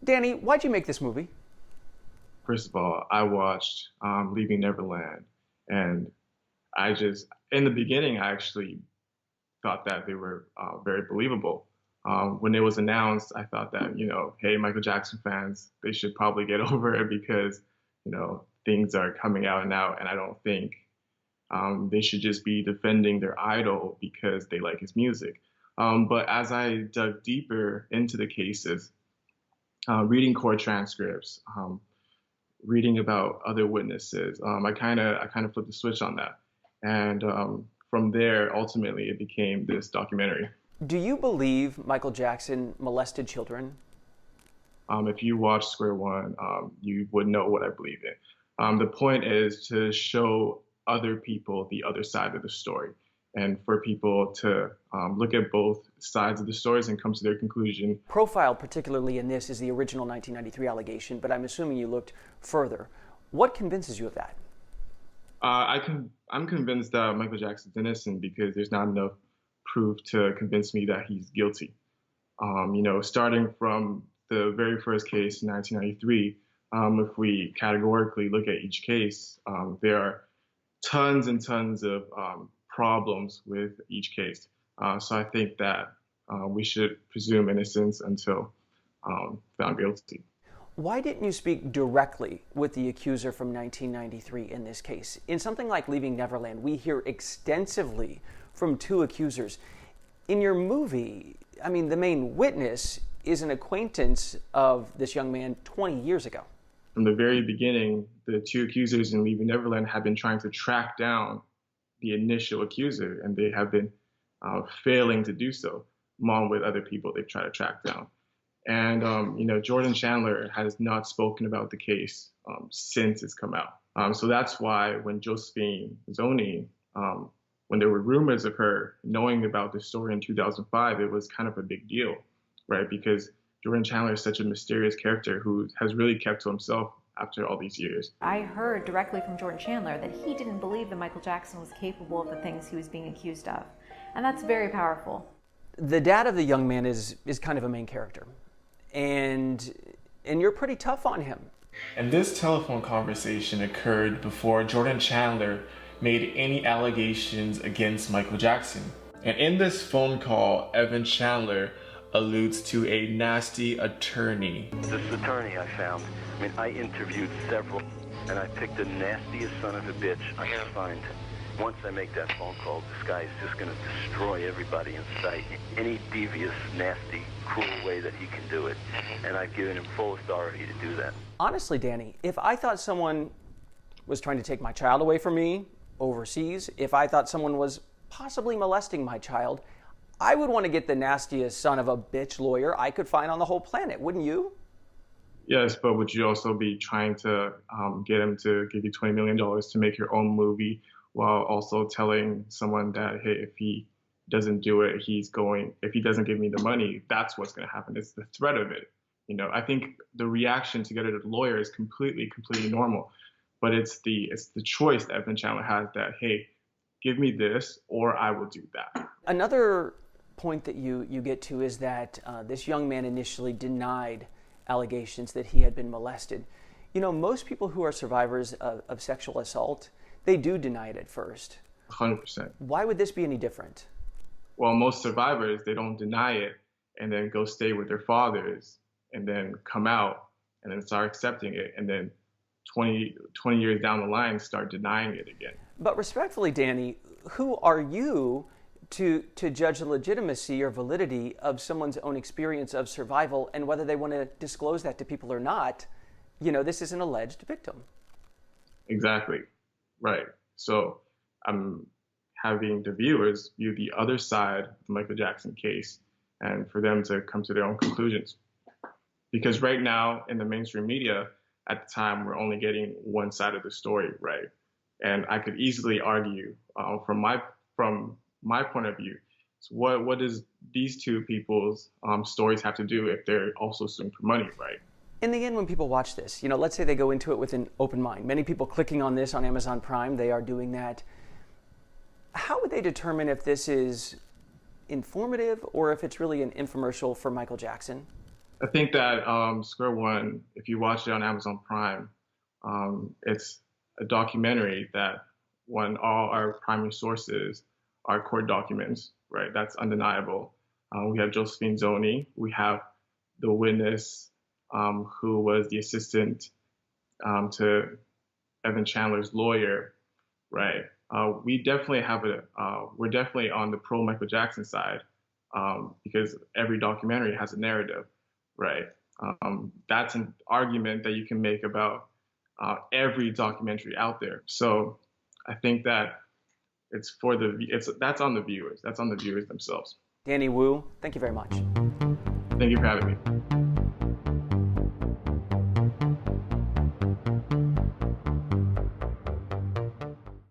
Danny, why'd you make this movie? First of all, I watched Leaving Neverland, and in the beginning, I actually thought that they were very believable. When it was announced, I thought that, hey, Michael Jackson fans, they should probably get over it because, things are coming out now, and I don't think they should just be defending their idol because they like his music. But as I dug deeper into the cases, reading court transcripts, reading about other witnesses, I kind of flipped the switch on that, and from there, ultimately, it became this documentary. Do you believe Michael Jackson molested children? If you watch Square One, you would know what I believe in. The point is to show other people the other side of the story, and for people to look at both sides of the stories and come to their conclusion. Profiled particularly in this is the original 1993 allegation, but I'm assuming you looked further. What convinces you of that? I'm convinced that Michael Jackson's innocent because there's not enough proof to convince me that he's guilty. Starting from the very first case in 1993, if we categorically look at each case, there are tons and tons of problems with each case. So I think that we should presume innocence until found guilty. Why didn't you speak directly with the accuser from 1993 in this case? In something like Leaving Neverland, we hear extensively from two accusers. In your movie, the main witness is an acquaintance of this young man 20 years ago. From the very beginning, the two accusers in Leaving Neverland have been trying to track down the initial accuser, and they have been failing to do so, along with other people they've tried to track down. And, Jordan Chandler has not spoken about the case since it's come out. So that's why when Josephine Zoni, when there were rumors of her knowing about this story in 2005, it was kind of a big deal, right? Because Jordan Chandler is such a mysterious character who has really kept to himself after all these years. I heard directly from Jordan Chandler that he didn't believe that Michael Jackson was capable of the things he was being accused of. And that's very powerful. The dad of the young man is kind of a main character. And you're pretty tough on him. And this telephone conversation occurred before Jordan Chandler made any allegations against Michael Jackson. And in this phone call, Evan Chandler alludes to a nasty attorney. This attorney I found, I interviewed several, and I picked the nastiest son of a bitch I could find. Once I make that phone call, this guy is just going to destroy everybody in sight. Any devious, nasty, cruel way that he can do it. And I've given him full authority to do that. Honestly, Danny, if I thought someone was trying to take my child away from me overseas, if I thought someone was possibly molesting my child, I would want to get the nastiest son of a bitch lawyer I could find on the whole planet, wouldn't you? Yes, but would you also be trying to get him to give you $20 million to make your own movie, while also telling someone that, hey, if he doesn't do it, if he doesn't give me the money, that's what's going to happen. It's the threat of it. I think the reaction to get a lawyer is completely normal, but it's the choice that Evan Chandler has that, hey, give me this or I will do that. Another point that you get to is that this young man initially denied allegations that he had been molested. Most people who are survivors of sexual assault, they do deny it at first. 100%. Why would this be any different? Well, most survivors, they don't deny it and then go stay with their fathers and then come out and then start accepting it and then 20 years down the line start denying it again. But respectfully, Danny, who are you to judge the legitimacy or validity of someone's own experience of survival and whether they want to disclose that to people or not? This is an alleged victim. Exactly. Right. So I'm having the viewers view the other side of the Michael Jackson case and for them to come to their own conclusions. Because right now in the mainstream media, at the time, we're only getting one side of the story, right? And I could easily argue from my point of view, so what does these two people's stories have to do if they're also suing for money, right? In the end, when people watch this, let's say they go into it with an open mind. Many people clicking on this on Amazon Prime, they are doing that. How would they determine if this is informative or if it's really an infomercial for Michael Jackson? I think that Square One, if you watch it on Amazon Prime, it's a documentary that when all our primary sources are court documents, right? That's undeniable. We have Josephine Zoni. We have the witness who was the assistant to Evan Chandler's lawyer, right? We definitely have we're definitely on the pro Michael Jackson side because every documentary has a narrative, right? That's an argument that you can make about every documentary out there. So I think that that's on the viewers. That's on the viewers themselves. Danny Wu, thank you very much. Thank you for having me.